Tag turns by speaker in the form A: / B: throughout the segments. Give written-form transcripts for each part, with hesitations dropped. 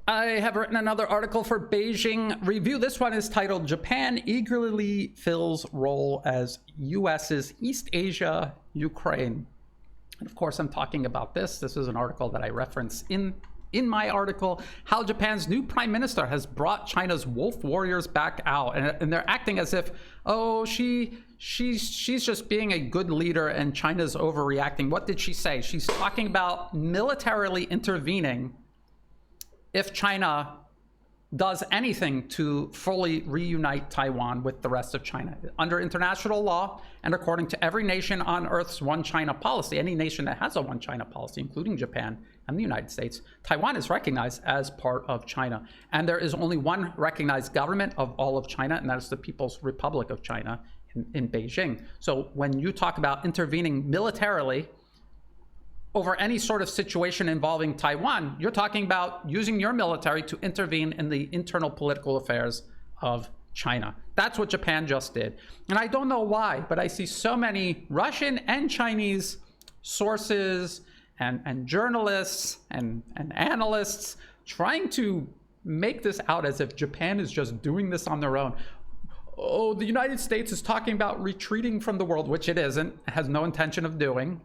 A: I have written another article for Beijing Review. This one is titled Japan Eagerly Fills Role as US's East Asia Ukraine. And of course, I'm talking about this. This is an article that I reference in my article, how Japan's new prime minister has brought China's wolf warriors back out. And they're acting as if, oh, she's just being a good leader and China's overreacting. What did she say? She's talking about militarily intervening if China does anything to fully reunite Taiwan with the rest of China. Under international law, and according to every nation on Earth's one China policy, any nation that has a one China policy, including Japan and the United States, Taiwan is recognized as part of China. And there is only one recognized government of all of China, and that is the People's Republic of China in Beijing. So when you talk about intervening militarily over any sort of situation involving Taiwan, you're talking about using your military to intervene in the internal political affairs of China. That's what Japan just did. And I don't know why, but I see so many Russian and Chinese sources and journalists and analysts trying to make this out as if Japan is just doing this on their own. Oh, the United States is talking about retreating from the world, which it isn't, has no intention of doing.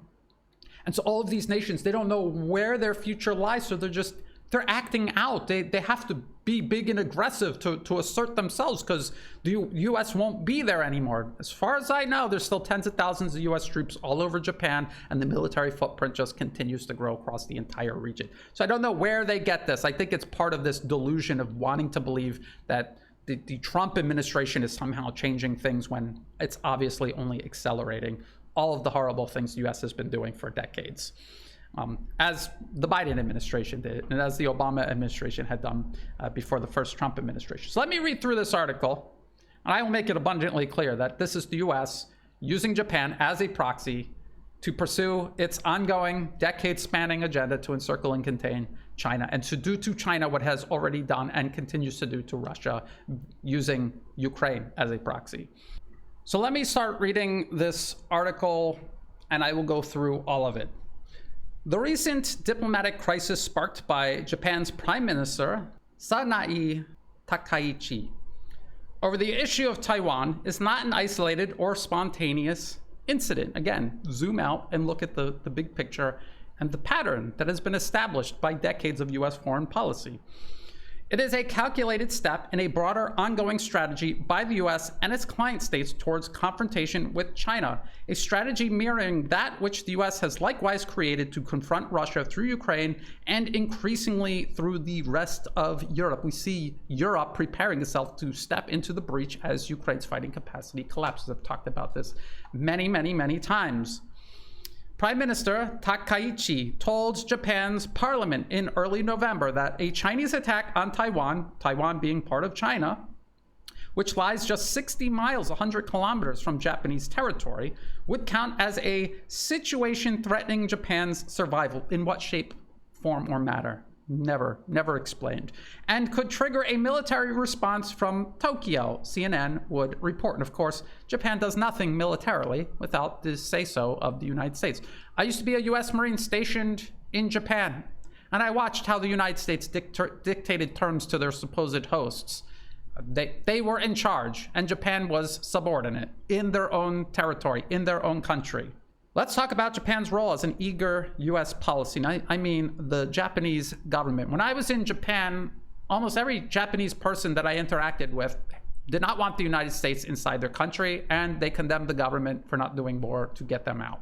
A: And so all of these nations, they don't know where their future lies, so they're acting out. They have to be big and aggressive to assert themselves, because the U.S. won't be there anymore. As far as I know, there's still tens of thousands of U.S. troops all over Japan, and the military footprint just continues to grow across the entire region. So I don't know where they get this. I think it's part of this delusion of wanting to believe that the Trump administration is somehow changing things when it's obviously only accelerating all of the horrible things the U.S. has been doing for decades, as the Biden administration did, and as the Obama administration had done before the first Trump administration. So let me read through this article, and I will make it abundantly clear that this is the U.S. using Japan as a proxy to pursue its ongoing decade-spanning agenda to encircle and contain China, and to do to China what has already done and continues to do to Russia, using Ukraine as a proxy. So let me start reading this article, and I will go through all of it. The recent diplomatic crisis sparked by Japan's Prime Minister, Sanai Takaichi, over the issue of Taiwan is not an isolated or spontaneous incident. Again, zoom out and look at the big picture and the pattern that has been established by decades of U.S. foreign policy. It is a calculated step in a broader ongoing strategy by the U.S. and its client states towards confrontation with China, a strategy mirroring that which the U.S. has likewise created to confront Russia through Ukraine and increasingly through the rest of Europe. We see Europe preparing itself to step into the breach as Ukraine's fighting capacity collapses. I've talked about this many times. Prime Minister Takaichi told Japan's parliament in early November that a Chinese attack on Taiwan, Taiwan being part of China, which lies just 60 miles, 100 kilometers from Japanese territory, would count as a situation threatening Japan's survival. In what shape, form, or matter? Never explained. And could trigger a military response from Tokyo, CNN would report. And of course, Japan does nothing militarily without the say-so of the United States. I used to be a U.S. Marine stationed in Japan, and I watched how the United States dictated terms to their supposed hosts. They were in charge, and Japan was subordinate in their own territory, in their own country. Let's talk about Japan's role as an eager U.S. policy. I mean the Japanese government. When I was in Japan, almost every Japanese person that I interacted with did not want the United States inside their country, and they condemned the government for not doing more to get them out.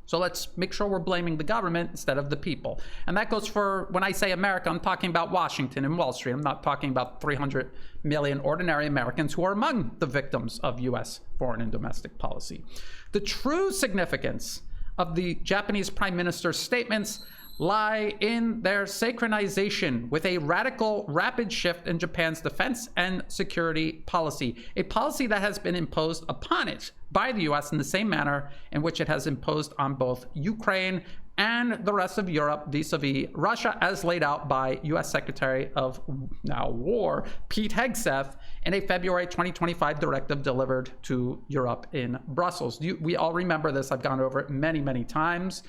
A: So let's make sure we're blaming the government instead of the people. And that goes for, when I say America, I'm talking about Washington and Wall Street. I'm not talking about 300 million ordinary Americans who are among the victims of U.S. foreign and domestic policy. The true significance of the Japanese Prime Minister's statements lie in their synchronization with a radical, rapid shift in Japan's defense and security policy, a policy that has been imposed upon it by the U.S. in the same manner in which it has imposed on both Ukraine and the rest of Europe vis-a-vis Russia, as laid out by U.S. Secretary of War Pete Hegseth in a February 2025 directive delivered to Europe in Brussels. We all remember this. I've gone over it many times.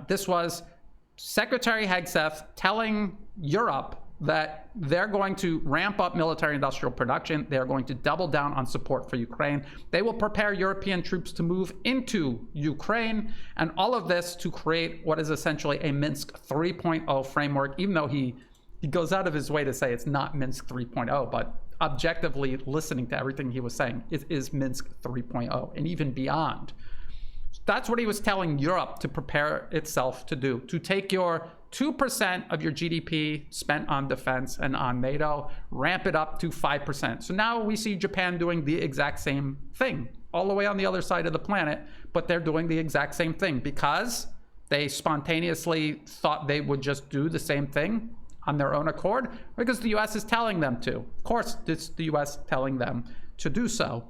A: This was Secretary Hegseth telling Europe that they're going to ramp up military industrial production. They're going to double down on support for Ukraine. They will prepare European troops to move into Ukraine, and all of this to create what is essentially a Minsk 3.0 framework, even though he goes out of his way to say it's not Minsk 3.0, but objectively listening to everything he was saying, it is Minsk 3.0 and even beyond. That's what he was telling Europe to prepare itself to do, to take your 2% of your GDP spent on defense and on NATO, ramp it up to 5%. So now we see Japan doing the exact same thing, all the way on the other side of the planet, but they're doing the exact same thing because they spontaneously thought they would just do the same thing on their own accord, because the US is telling them to. Of course, it's the US telling them to do so.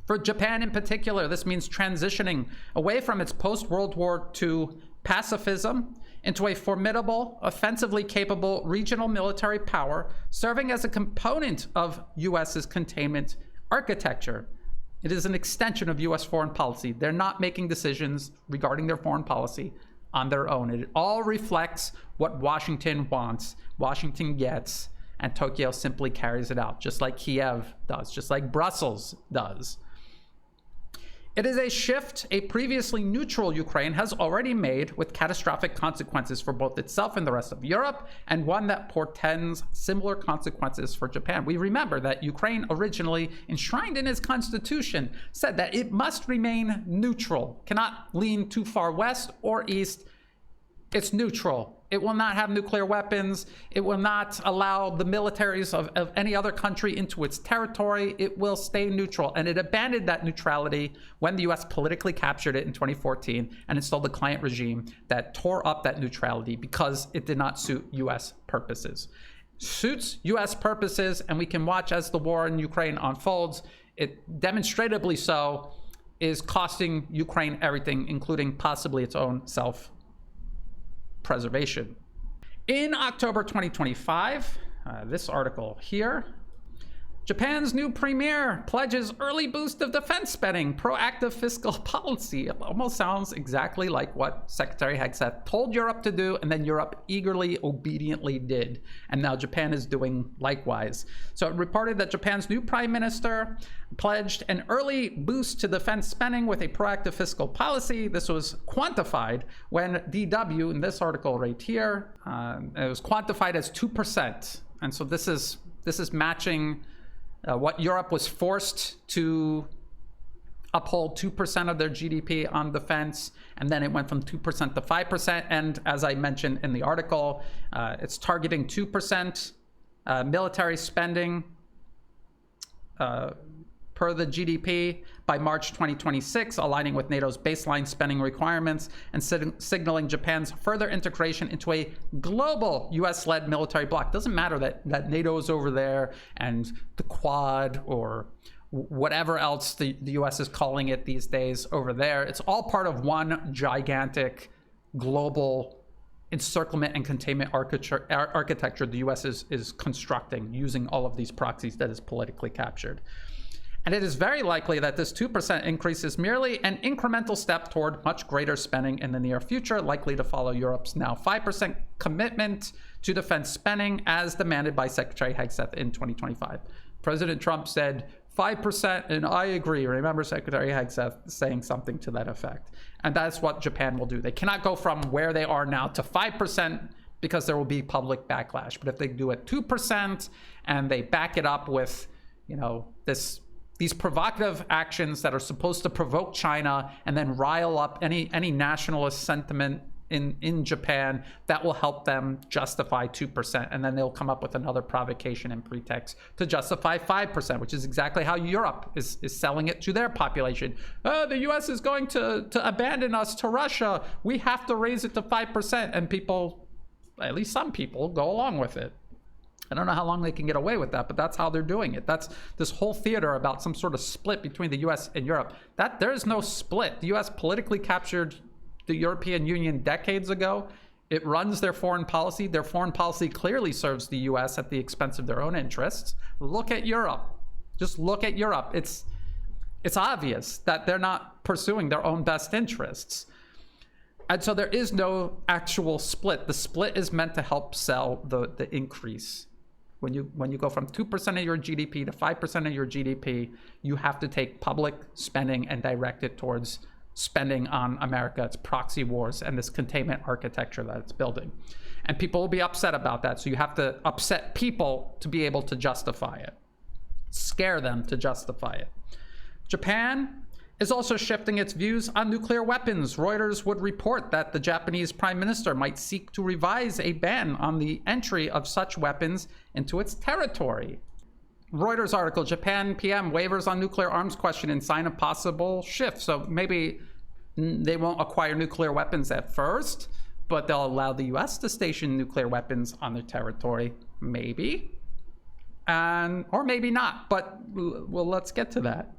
A: For Japan in particular, this means transitioning away from its post-World War II pacifism into a formidable, offensively capable regional military power, serving as a component of US's containment architecture. It is an extension of US foreign policy. They're not making decisions regarding their foreign policy on their own. It all reflects what Washington wants, Washington gets, and Tokyo simply carries it out, just like Kiev does, just like Brussels does. It is a shift a previously neutral Ukraine has already made, with catastrophic consequences for both itself and the rest of Europe, and one that portends similar consequences for Japan. We remember that Ukraine, originally enshrined in its constitution, said that it must remain neutral, cannot lean too far west or east. It's neutral. It will not have nuclear weapons. It will not allow the militaries of any other country into its territory. It will stay neutral. And it abandoned that neutrality when the US politically captured it in 2014 and installed a client regime that tore up that neutrality because it did not suit US purposes. Suits US purposes, and we can watch as the war in Ukraine unfolds. It demonstrably so is costing Ukraine everything, including possibly its own self-preservation. In October 2025, this article here, Japan's new premier pledges early boost of defense spending, proactive fiscal policy. It almost sounds exactly like what Secretary Hegseth told Europe to do, and then Europe eagerly, obediently did. And now Japan is doing likewise. So it reported that Japan's new prime minister pledged an early boost to defense spending with a proactive fiscal policy. This was quantified when DW, in this article right here, it was quantified as 2%. And so this is matching what Europe was forced to uphold 2% of their GDP on defense, and then it went from 2% to 5%. And as I mentioned in the article, it's targeting 2% military spending per the GDP by March 2026, aligning with NATO's baseline spending requirements and signaling Japan's further integration into a global US-led military bloc. Doesn't matter that NATO is over there and the Quad or whatever else the US is calling it these days over there. It's all part of one gigantic global encirclement and containment architecture the US is constructing using all of these proxies that is politically captured. And it is very likely that this 2% increase is merely an incremental step toward much greater spending in the near future, likely to follow Europe's now 5% commitment to defense spending as demanded by Secretary Hegseth in 2025. President Trump said 5%, and I agree. Remember Secretary Hegseth saying something to that effect. And that's what Japan will do. They cannot go from where they are now to 5% because there will be public backlash. But if they do it 2% and they back it up with, these provocative actions that are supposed to provoke China and then rile up any nationalist sentiment in Japan, that will help them justify 2%. And then they'll come up with another provocation and pretext to justify 5%, which is exactly how Europe is selling it to their population. Oh, the US is going to abandon us to Russia. We have to raise it to 5%. And people, at least some people, go along with it. I don't know how long they can get away with that, but that's how they're doing it. That's this whole theater about some sort of split between the US and Europe. There is no split. The US politically captured the European Union decades ago. It runs their foreign policy. Their foreign policy clearly serves the US at the expense of their own interests. Look at Europe. Just look at Europe. It's obvious that they're not pursuing their own best interests. And so there is no actual split. The split is meant to help sell the increase. When you go from 2% of your GDP to 5% of your GDP, you have to take public spending and direct it towards spending on America, its proxy wars, and this containment architecture that it's building. And people will be upset about that. So you have to upset people to be able to justify it, scare them to justify it. Japan is also shifting its views on nuclear weapons. Reuters would report that the Japanese prime minister might seek to revise a ban on the entry of such weapons into its territory. Reuters article, Japan PM waivers on nuclear arms question in sign of possible shift. So maybe they won't acquire nuclear weapons at first, but they'll allow the US to station nuclear weapons on their territory, maybe. Or maybe not, but well, let's get to that.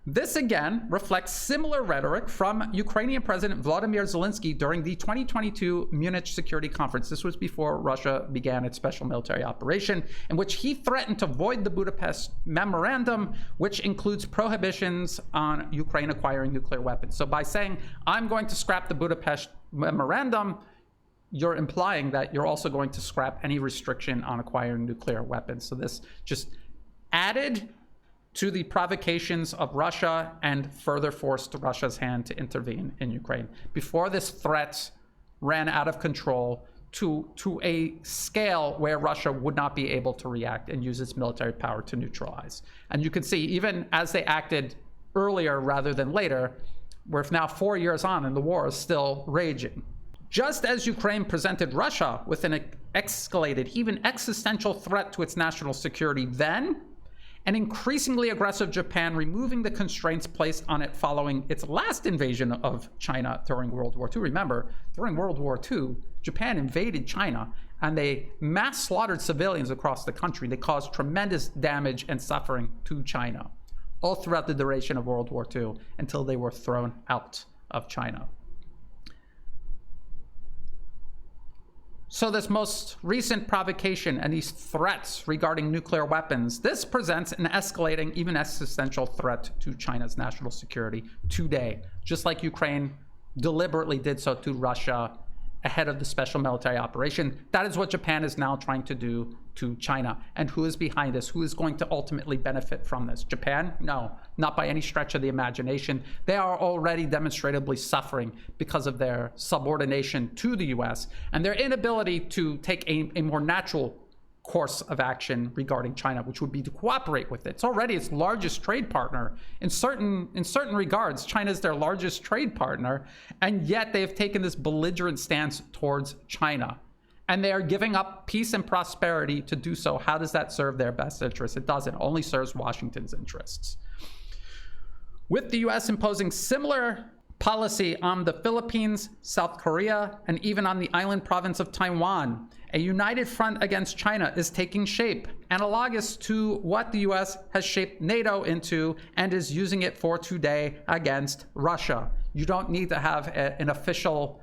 A: This again reflects similar rhetoric from Ukrainian President Vladimir Zelensky during the 2022 Munich Security Conference. This was before Russia began its special military operation, in which he threatened to void the Budapest Memorandum, which includes prohibitions on Ukraine acquiring nuclear weapons. So by saying, I'm going to scrap the Budapest Memorandum, you're implying that you're also going to scrap any restriction on acquiring nuclear weapons. So this just added to the provocations of Russia and further forced Russia's hand to intervene in Ukraine. Before this threat ran out of control to a scale where Russia would not be able to react and use its military power to neutralize. And you can see, even as they acted earlier rather than later, we're now 4 years on and the war is still raging. Just as Ukraine presented Russia with an escalated, even existential threat to its national security then, an increasingly aggressive Japan removing the constraints placed on it following its last invasion of China during World War II. Remember, during World War II, Japan invaded China and they mass slaughtered civilians across the country. They caused tremendous damage and suffering to China all throughout the duration of World War II until they were thrown out of China. So this most recent provocation and these threats regarding nuclear weapons, this presents an escalating, even existential threat to China's national security today, just like Ukraine deliberately did so to Russia ahead of the special military operation. That is what Japan is now trying to do to China. And who is behind this? Who is going to ultimately benefit from this? Japan? No, not by any stretch of the imagination. They are already demonstrably suffering because of their subordination to the US and their inability to take a more natural course of action regarding China, which would be to cooperate with it. It's already its largest trade partner. In certain regards, China is their largest trade partner, and yet they have taken this belligerent stance towards China. And they are giving up peace and prosperity to do so. How does that serve their best interests? It doesn't. It only serves Washington's interests. With the US imposing similar policy on the Philippines, South Korea, and even on the island province of Taiwan, a united front against China is taking shape, analogous to what the US has shaped NATO into and is using it for today against Russia. You don't need to have an official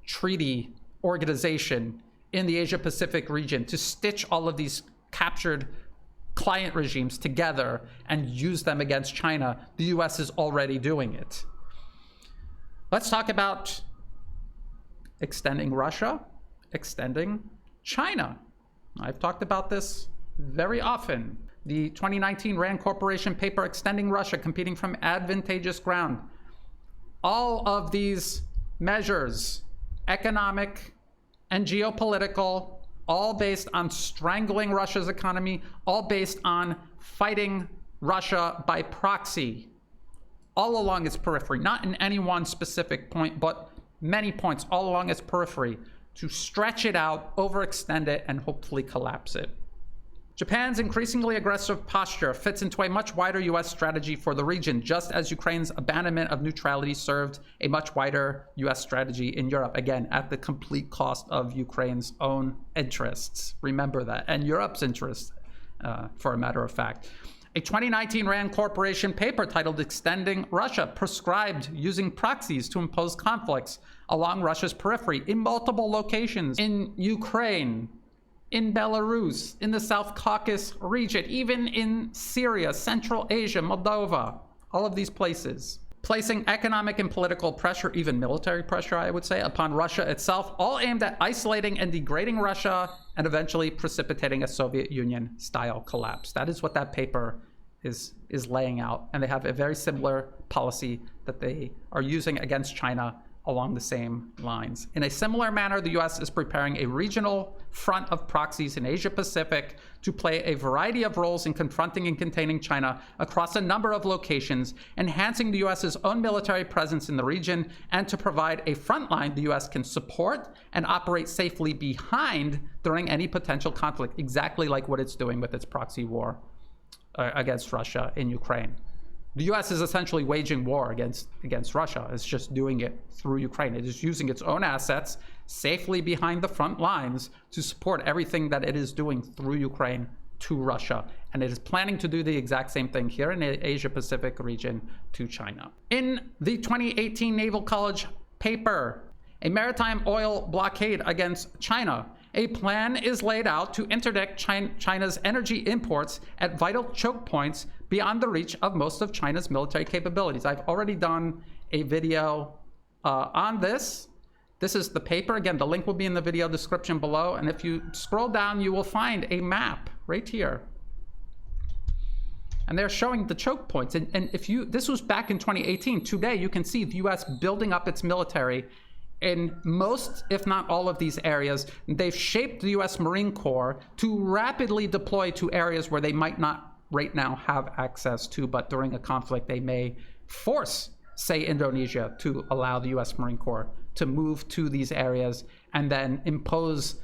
A: treaty organization in the Asia-Pacific region to stitch all of these captured client regimes together and use them against China. The US is already doing it. Let's talk about extending Russia, extending China. I've talked about this very often. The 2019 RAND Corporation paper, Extending Russia, Competing from Advantageous Ground. All of these measures, economic and geopolitical, all based on strangling Russia's economy, all based on fighting Russia by proxy, all along its periphery, not in any one specific point, but many points all along its periphery, to stretch it out, overextend it, and hopefully collapse it. Japan's increasingly aggressive posture fits into a much wider US strategy for the region, just as Ukraine's abandonment of neutrality served a much wider US strategy in Europe, again, at the complete cost of Ukraine's own interests. Remember that, and Europe's interests, for a matter of fact. A 2019 RAND Corporation paper titled Extending Russia prescribed using proxies to impose conflicts along Russia's periphery in multiple locations in Ukraine, in Belarus, in the South Caucasus region, even in Syria, Central Asia, Moldova, all of these places. placing economic and political pressure, even military pressure, I would say, upon Russia itself, all aimed at isolating and degrading Russia and eventually precipitating a Soviet Union-style collapse. That is what that paper is laying out. And they have a very similar policy that they are using against China along the same lines. In a similar manner, the US is preparing a regional front of proxies in Asia Pacific to play a variety of roles in confronting and containing China across a number of locations, enhancing the US's own military presence in the region, and to provide a front line the US can support and operate safely behind during any potential conflict, exactly like what it's doing with its proxy war against Russia in Ukraine. The US is essentially waging war against Russia. It's just doing it through Ukraine. It is using its own assets safely behind the front lines to support everything that it is doing through Ukraine to Russia. And it is planning to do the exact same thing here in the Asia Pacific region to China. In the 2018 Naval College paper, A Maritime Oil Blockade Against China, a plan is laid out to interdict China's energy imports at vital choke points beyond the reach of most of China's military capabilities. I've already done a video on this. This is the paper. Again, the link will be in the video description below. And if you scroll down, you will find a map right here. And they're showing the choke points. And if you, this was back in 2018. Today, you can see the US building up its military in most, if not all of these areas. They've shaped the US Marine Corps to rapidly deploy to areas where they might not right now have access to, but during a conflict, they may force, say, Indonesia to allow the US Marine Corps to move to these areas and then impose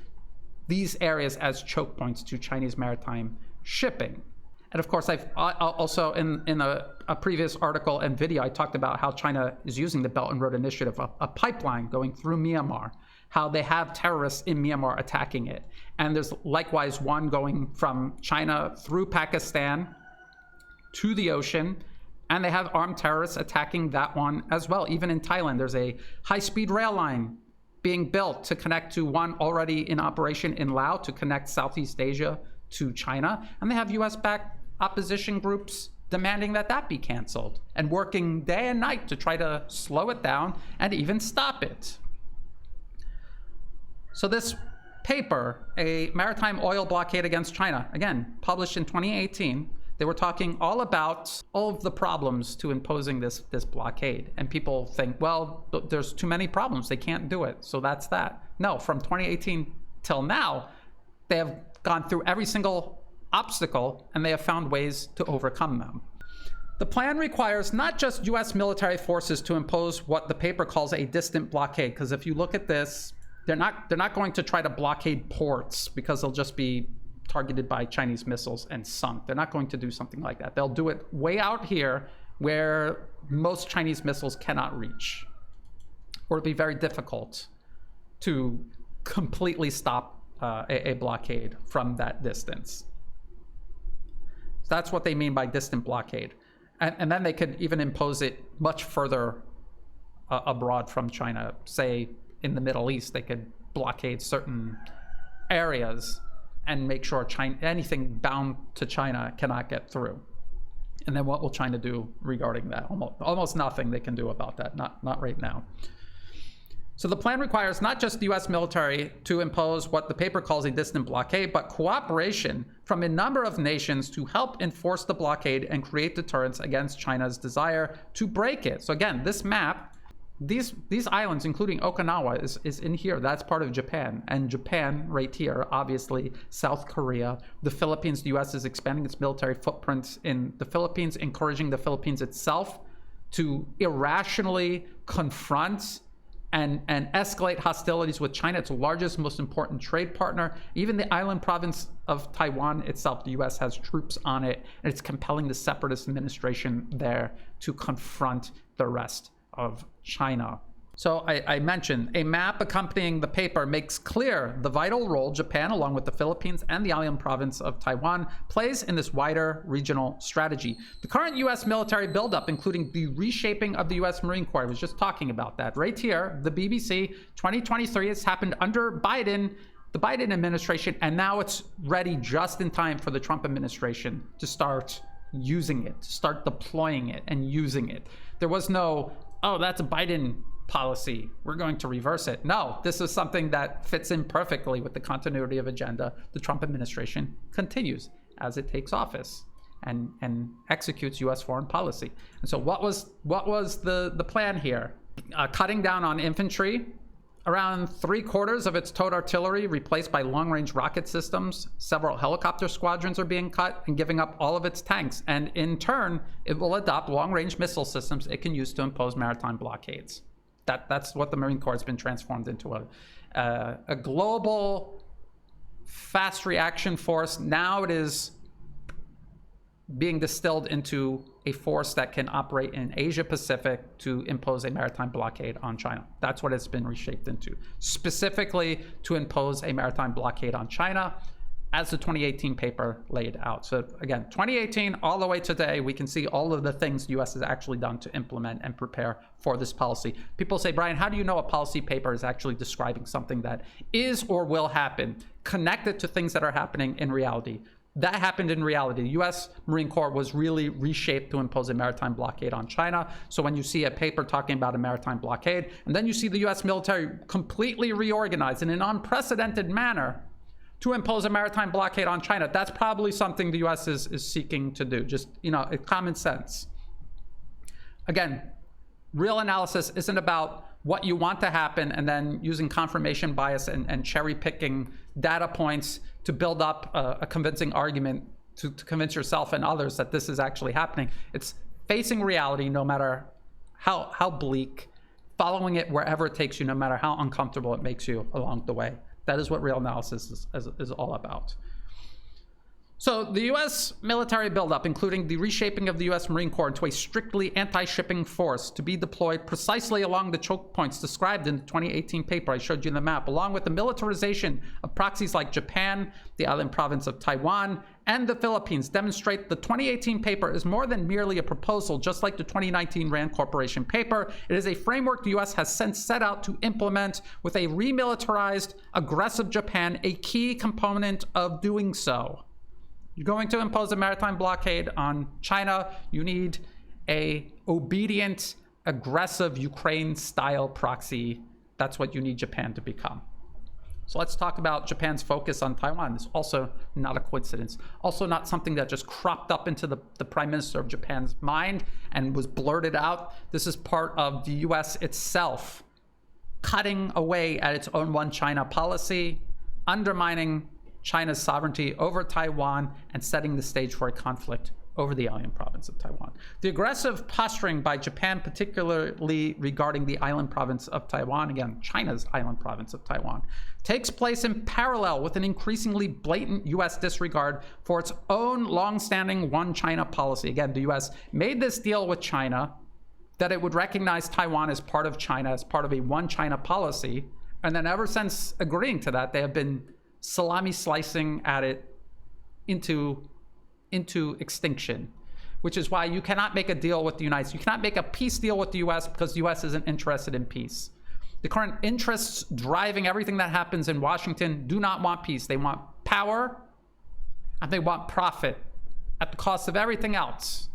A: these areas as choke points to Chinese maritime shipping. And of course, I've also in a previous article and video, I talked about how China is using the Belt and Road Initiative, a pipeline going through Myanmar, how they have terrorists in Myanmar attacking it. And there's likewise one going from China through Pakistan to the ocean, and they have armed terrorists attacking that one as well. Even in Thailand, there's a high-speed rail line being built to connect to one already in operation in Laos to connect Southeast Asia to China. And they have US-backed opposition groups demanding that that be canceled and working day and night to try to slow it down and even stop it. So this paper, A Maritime Oil Blockade Against China, again, published in 2018, they were talking all about all of the problems to imposing this blockade. And people think, well, there's too many problems, they can't do it, so that's that. No, from 2018 till now, they have gone through every single obstacle and they have found ways to overcome them. The plan requires not just US military forces to impose what the paper calls a distant blockade, because if you look at this, they're not going to try to blockade ports because they'll just be targeted by Chinese missiles and sunk. They're not going to do something like that. They'll do it way out here where most Chinese missiles cannot reach, or it'll be very difficult to completely stop a blockade from that distance. So that's what they mean by distant blockade. And then they could even impose it much further abroad from China. Say in the Middle East, they could blockade certain areas and make sure anything bound to China cannot get through. And then what will China do regarding that? Almost nothing they can do about that, not right now. So the plan requires not just the US military to impose what the paper calls a distant blockade, but cooperation from a number of nations to help enforce the blockade and create deterrence against China's desire to break it. So again, this map, these islands, including Okinawa, is in here. That's part of Japan. And Japan, right here, obviously, South Korea, the Philippines. The US is expanding its military footprint in the Philippines, encouraging the Philippines itself to irrationally confront and escalate hostilities with China, its largest, most important trade partner. Even the island province of Taiwan itself, the US has troops on it, and it's compelling the separatist administration there to confront the rest of China. So I mentioned a map accompanying the paper makes clear the vital role Japan, along with the Philippines and the island province of Taiwan, plays in this wider regional strategy. The current US military buildup, including the reshaping of the US Marine Corps, I was just talking about that. Right here, the BBC, 2023, has happened under Biden, the Biden administration, and now it's ready just in time for the Trump administration to start using it, to start deploying it and using it. There was no, oh, that's a Biden policy, we're going to reverse it. No, this is something that fits in perfectly with the continuity of agenda the Trump administration continues as it takes office and executes U.S. foreign policy. And so what was the plan here? Cutting down on infantry, around 3/4 of its towed artillery replaced by long-range rocket systems. Several helicopter squadrons are being cut, and giving up all of its tanks. And in turn, it will adopt long-range missile systems it can use to impose maritime blockades. That's what the Marine Corps has been transformed into, a global fast reaction force. Now it is being distilled into a force that can operate in Asia Pacific to impose a maritime blockade on China. That's what it's been reshaped into, specifically to impose a maritime blockade on China, as the 2018 paper laid out. So again, 2018 all the way to today, we can see all of the things the US has actually done to implement and prepare for this policy. People say, Brian, how do you know a policy paper is actually describing something that is or will happen? Connect it to things that are happening in reality. That happened in reality. The US Marine Corps was really reshaped to impose a maritime blockade on China. So when you see a paper talking about a maritime blockade, and then you see the US military completely reorganized in an unprecedented manner to impose a maritime blockade on China, that's probably something the US is seeking to do. Just, common sense. Again, real analysis isn't about what you want to happen and then using confirmation bias and cherry picking data points to build up a convincing argument to convince yourself and others that this is actually happening. It's facing reality no matter how bleak, following it wherever it takes you, no matter how uncomfortable it makes you along the way. That is what real analysis is all about. So the US military buildup, including the reshaping of the US Marine Corps into a strictly anti-shipping force to be deployed precisely along the choke points described in the 2018 paper I showed you in the map, along with the militarization of proxies like Japan, the island province of Taiwan, and the Philippines, demonstrate the 2018 paper is more than merely a proposal, just like the 2019 Rand Corporation paper. It is a framework the US has since set out to implement, with a remilitarized, aggressive Japan a key component of doing so. You're going to impose a maritime blockade on China. You need a obedient, aggressive Ukraine-style proxy. That's what you need Japan to become. So let's talk about Japan's focus on Taiwan. It's also not a coincidence. Also not something that just cropped up into the Prime Minister of Japan's mind and was blurted out. This is part of the US itself cutting away at its own one China policy, undermining China's sovereignty over Taiwan, and setting the stage for a conflict over the island province of Taiwan. The aggressive posturing by Japan, particularly regarding the island province of Taiwan, again, China's island province of Taiwan, takes place in parallel with an increasingly blatant US disregard for its own long-standing one China policy. Again, the US made this deal with China that it would recognize Taiwan as part of China, as part of a one China policy, and then ever since agreeing to that, they have been salami slicing at it into extinction, which is why you cannot make a deal with the United States. You cannot make a peace deal with the US because the US isn't interested in peace. The current interests driving everything that happens in Washington do not want peace. They want power and they want profit at the cost of everything else.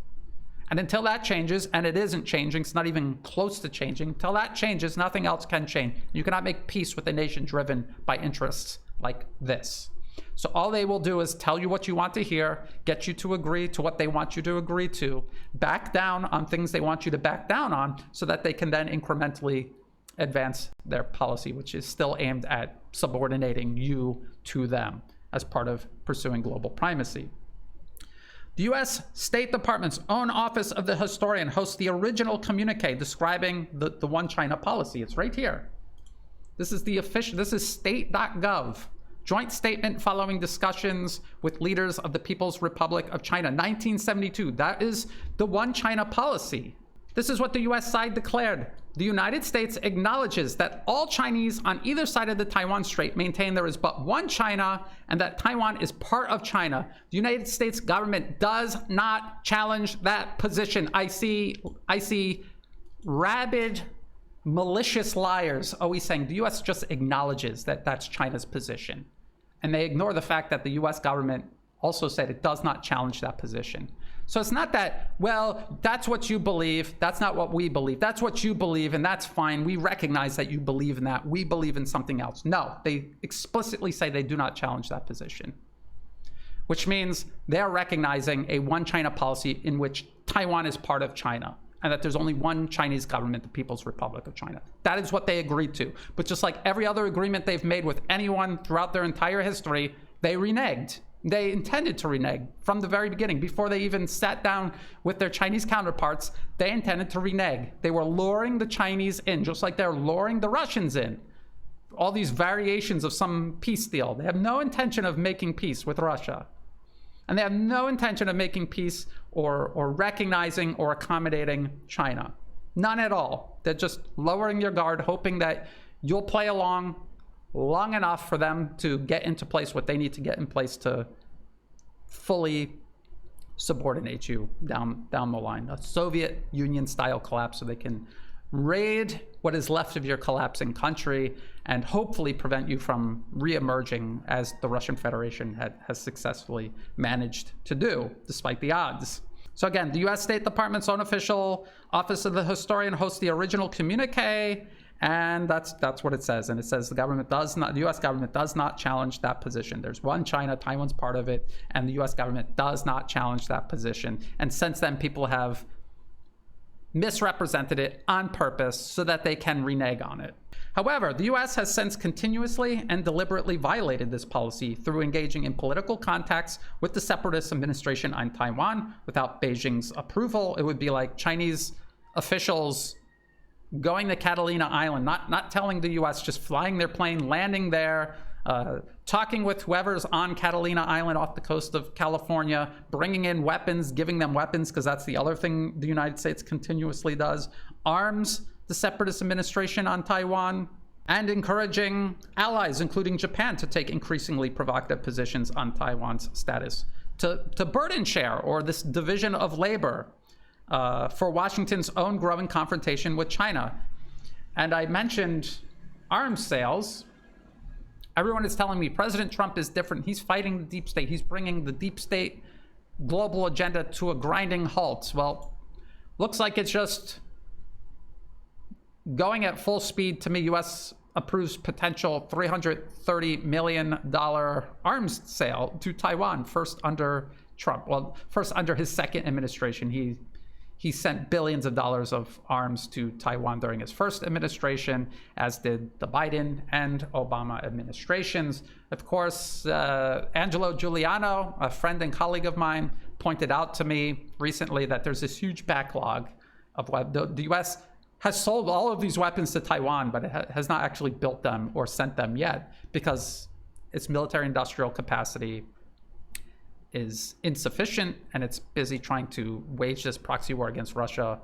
A: And until that changes, and it isn't changing, it's not even close to changing, until that changes, nothing else can change. You cannot make peace with a nation driven by interests like this. So all they will do is tell you what you want to hear, get you to agree to what they want you to agree to, back down on things they want you to back down on, so that they can then incrementally advance their policy, which is still aimed at subordinating you to them as part of pursuing global primacy. The US State Department's own Office of the Historian hosts the original communique describing the one China policy. It's right here. This is the official, this is state.gov. Joint statement following discussions with leaders of the People's Republic of China, 1972. That is the one China policy. This is what the US side declared. The United States acknowledges that all Chinese on either side of the Taiwan Strait maintain there is but one China and that Taiwan is part of China. The United States government does not challenge that position. I see rabid, malicious liars always saying the US just acknowledges that that's China's position. And they ignore the fact that the US government also said it does not challenge that position. So it's not that, well, that's what you believe, that's not what we believe. That's what you believe, and that's fine. We recognize that you believe in that. We believe in something else. No, they explicitly say they do not challenge that position, which means they're recognizing a one China policy in which Taiwan is part of China, and that there's only one Chinese government, the People's Republic of China. That is what they agreed to. But just like every other agreement they've made with anyone throughout their entire history, they reneged. They intended to renege from the very beginning. Before they even sat down with their Chinese counterparts, they intended to renege. They were luring the Chinese in, just like they're luring the Russians in. All these variations of some peace deal. They have no intention of making peace with Russia. And they have no intention of making peace or recognizing or accommodating China. None at all. They're just lowering your guard, hoping that you'll play along long enough for them to get into place what they need to get in place to fully subordinate you down the line. A Soviet Union style collapse so they can raid what is left of your collapsing country and hopefully prevent you from re-emerging, as the Russian Federation has successfully managed to do, despite the odds. So again, the US State Department's own official Office of the Historian hosts the original communique, and that's what it says. And it says the US government does not challenge that position. There's one China, Taiwan's part of it, and the US government does not challenge that position. And since then, people have misrepresented it on purpose so that they can renege on it. However, the US has since continuously and deliberately violated this policy through engaging in political contacts with the separatist administration on Taiwan without Beijing's approval. It would be like Chinese officials going to Catalina Island, not telling the US, just flying their plane, landing there, talking with whoever's on Catalina Island off the coast of California, bringing in weapons, giving them weapons, because that's the other thing the United States continuously does, arms the separatist administration on Taiwan, and encouraging allies, including Japan, to take increasingly provocative positions on Taiwan's status, to burden share, or this division of labor, for Washington's own growing confrontation with China. And I mentioned arms sales. Everyone is telling me President Trump is different. He's fighting the deep state. He's bringing the deep state global agenda to a grinding halt. Well, looks like it's just going at full speed. To me, US approves potential $330 million arms sale to Taiwan, first under Trump. Well, first under his second administration. He sent billions of dollars of arms to Taiwan during his first administration, as did the Biden and Obama administrations. Of course, Angelo Giuliano, a friend and colleague of mine, pointed out to me recently that there's this huge backlog of what the US has sold all of these weapons to Taiwan, but it has not actually built them or sent them yet because its military industrial capacity is insufficient, and it's busy trying to wage this proxy war against Russia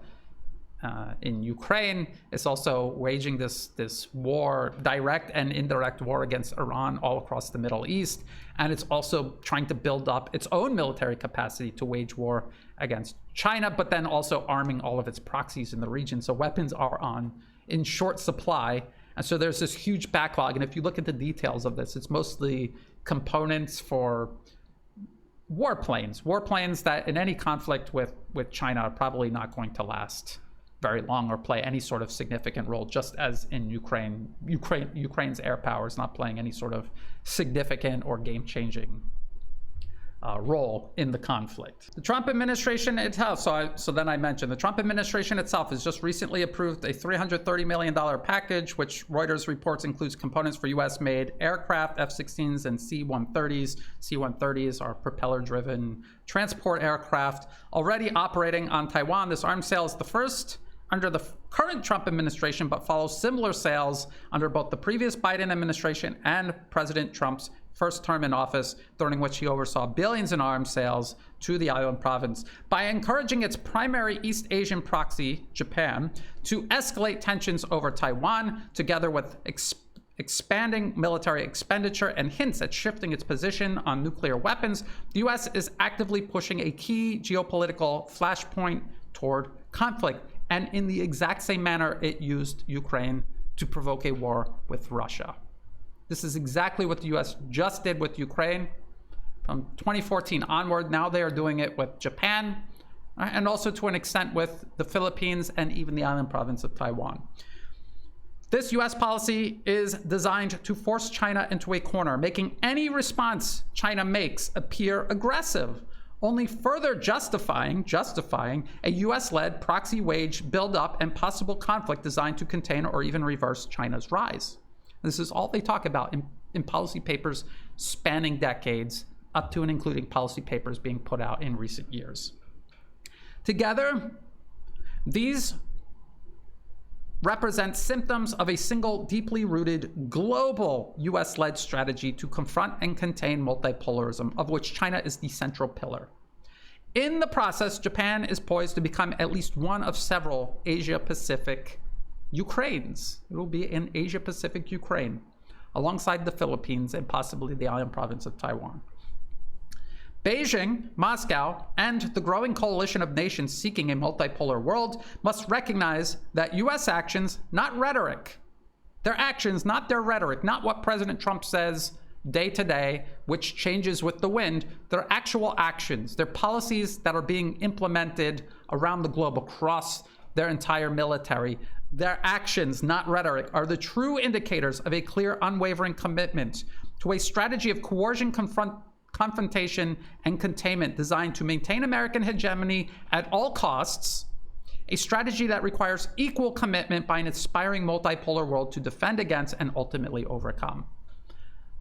A: in Ukraine. It's also waging this war, direct and indirect war, against Iran all across the Middle East. And it's also trying to build up its own military capacity to wage war against China, but then also arming all of its proxies in the region. So weapons are in short supply. And so there's this huge backlog. And if you look at the details of this, it's mostly components for warplanes that in any conflict with China are probably not going to last very long or play any sort of significant role, just as in Ukraine's air power is not playing any sort of significant or game-changing role in the conflict. The Trump administration itself, so then I mentioned the Trump administration itself has just recently approved a $330 million package, which Reuters reports includes components for US-made aircraft, F-16s and C-130s. C-130s are propeller-driven transport aircraft already operating on Taiwan. This arms sale is the first under the current Trump administration, but follows similar sales under both the previous Biden administration and President Trump's first term in office, during which he oversaw billions in arms sales to the island province by encouraging its primary East Asian proxy, Japan, to escalate tensions over Taiwan, together with expanding military expenditure and hints at shifting its position on nuclear weapons. The US is actively pushing a key geopolitical flashpoint toward conflict, and in the exact same manner it used Ukraine to provoke a war with Russia. This is exactly what the US just did with Ukraine from 2014 onward. Now they are doing it with Japan. and also to an extent with the Philippines and even the island province of Taiwan. This US policy is designed to force China into a corner, making any response China makes appear aggressive, only further justifying a US-led proxy wage buildup and possible conflict designed to contain or even reverse China's rise. This is all they talk about in policy papers spanning decades, up to and including policy papers being put out in recent years. Together, these represent symptoms of a single deeply rooted global US-led strategy to confront and contain multipolarism, of which China is the central pillar. In the process, Japan is poised to become at least one of several Asia-Pacific Ukraines. It will be an Asia-Pacific Ukraine, alongside the Philippines and possibly the island province of Taiwan. Beijing, Moscow, and the growing coalition of nations seeking a multipolar world must recognize that US actions, not rhetoric, their actions, not their rhetoric, not what President Trump says day to day, which changes with the wind, their actual actions, their policies that are being implemented around the globe across their entire military, their actions, not rhetoric, are the true indicators of a clear, unwavering commitment to a strategy of coercion, confrontation, and containment designed to maintain American hegemony at all costs, a strategy that requires equal commitment by an aspiring multipolar world to defend against and ultimately overcome.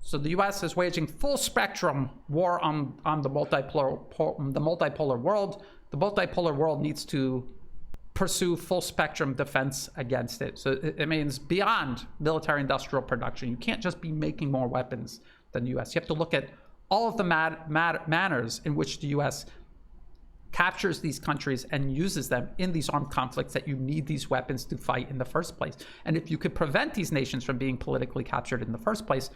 A: So the US is waging full spectrum war on the multipolar world. The multipolar world needs to pursue full spectrum defense against it. So it means beyond military industrial production. You can't just be making more weapons than the US. You have to look at all of the manners in which the US captures these countries and uses them in these armed conflicts that you need these weapons to fight in the first place. And if you could prevent these nations from being politically captured in the first place,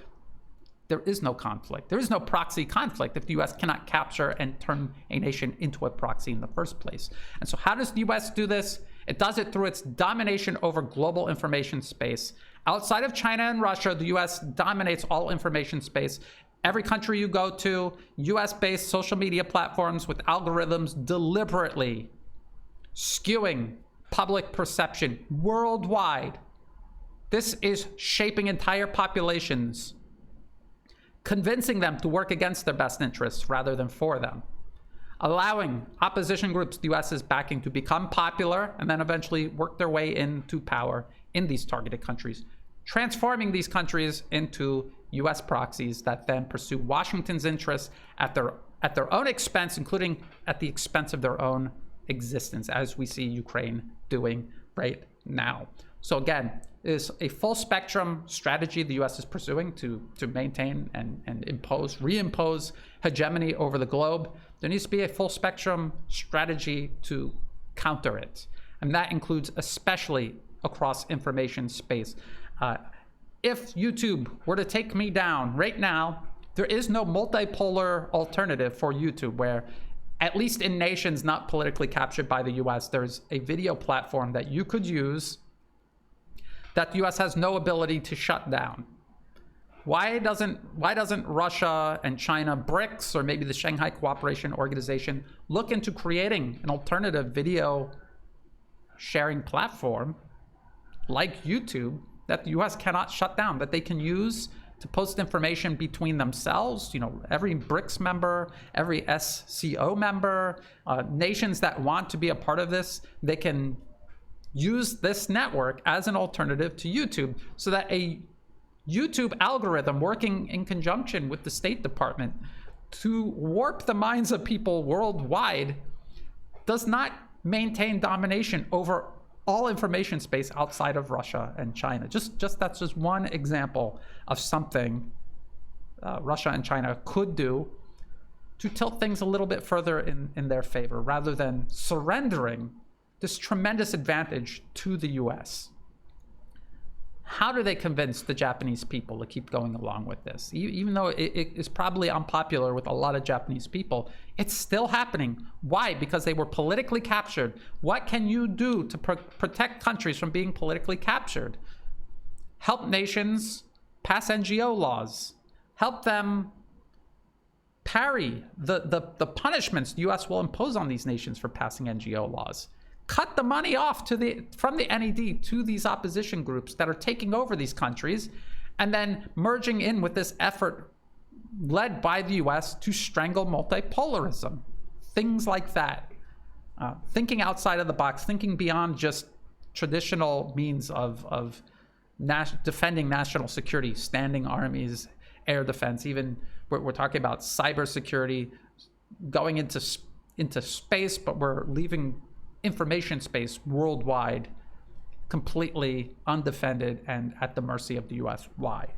A: there is no conflict. There is no proxy conflict if the US cannot capture and turn a nation into a proxy in the first place. And so how does the US do this? It does it through its domination over global information space. Outside of China and Russia, the US dominates all information space. Every country you go to, US-based social media platforms with algorithms deliberately skewing public perception worldwide. This is shaping entire populations, convincing them to work against their best interests rather than for them, allowing opposition groups the US is backing to become popular and then eventually work their way into power in these targeted countries, transforming these countries into US proxies that then pursue Washington's interests at their own expense, including at the expense of their own existence, as we see Ukraine doing right now. So again, it is a full spectrum strategy the US is pursuing to maintain and reimpose hegemony over the globe. There needs to be a full spectrum strategy to counter it. And that includes especially across information space. If YouTube were to take me down right now, there is no multipolar alternative for YouTube where, at least in nations not politically captured by the US, there's a video platform that you could use that the US has no ability to shut down. Why doesn't Russia and China, BRICS, or maybe the Shanghai Cooperation Organization look into creating an alternative video sharing platform like YouTube that the US cannot shut down, that they can use to post information between themselves? You know, every BRICS member, every SCO member, nations that want to be a part of this, they can use this network as an alternative to YouTube, so that a YouTube algorithm working in conjunction with the State Department to warp the minds of people worldwide does not maintain domination over all information space outside of Russia and China. That's just one example of something Russia and China could do to tilt things a little bit further in their favor, rather than surrendering this tremendous advantage to the US. How do they convince the Japanese people to keep going along with this? Even though it is probably unpopular with a lot of Japanese people, it's still happening. Why? Because they were politically captured. What can you do to protect countries from being politically captured? Help nations pass NGO laws. Help them carry the punishments the US will impose on these nations for passing NGO laws. Cut the money off from the NED to these opposition groups that are taking over these countries and then merging in with this effort led by the US to strangle multipolarism. Things like that. Thinking outside of the box, thinking beyond just traditional means of defending national security, standing armies, air defense, even we're talking about cybersecurity, going into space, but we're leaving information space worldwide completely undefended and at the mercy of the US. Why?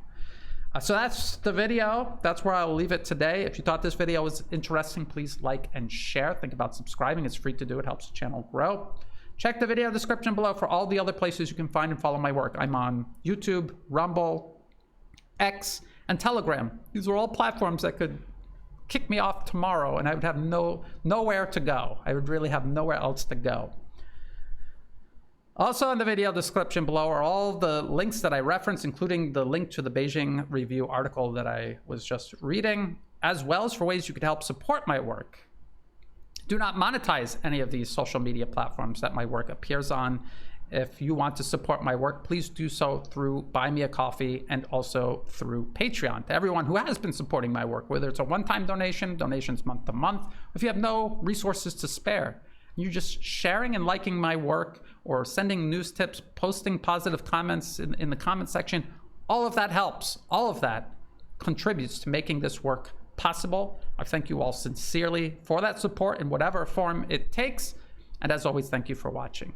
A: So that's the video. That's where I'll leave it today. If you thought this video was interesting, please like and share. Think about subscribing. It's free to do. It helps the channel grow. Check the video description below for all the other places you can find and follow my work. I'm on YouTube, Rumble, X, and Telegram. These are all platforms that could kick me off tomorrow and I would have nowhere to go. I would really have nowhere else to go. Also in the video description below are all the links that I referenced, including the link to the Beijing Review article that I was just reading, as well as for ways you could help support my work. Do not monetize any of these social media platforms that my work appears on. If you want to support my work, please do so through Buy Me a Coffee and also through Patreon. To everyone who has been supporting my work, whether it's a one-time donation, donations month to month, if you have no resources to spare, you're just sharing and liking my work or sending news tips, posting positive comments in the comment section, all of that helps. All of that contributes to making this work possible. I thank you all sincerely for that support in whatever form it takes. And as always, thank you for watching.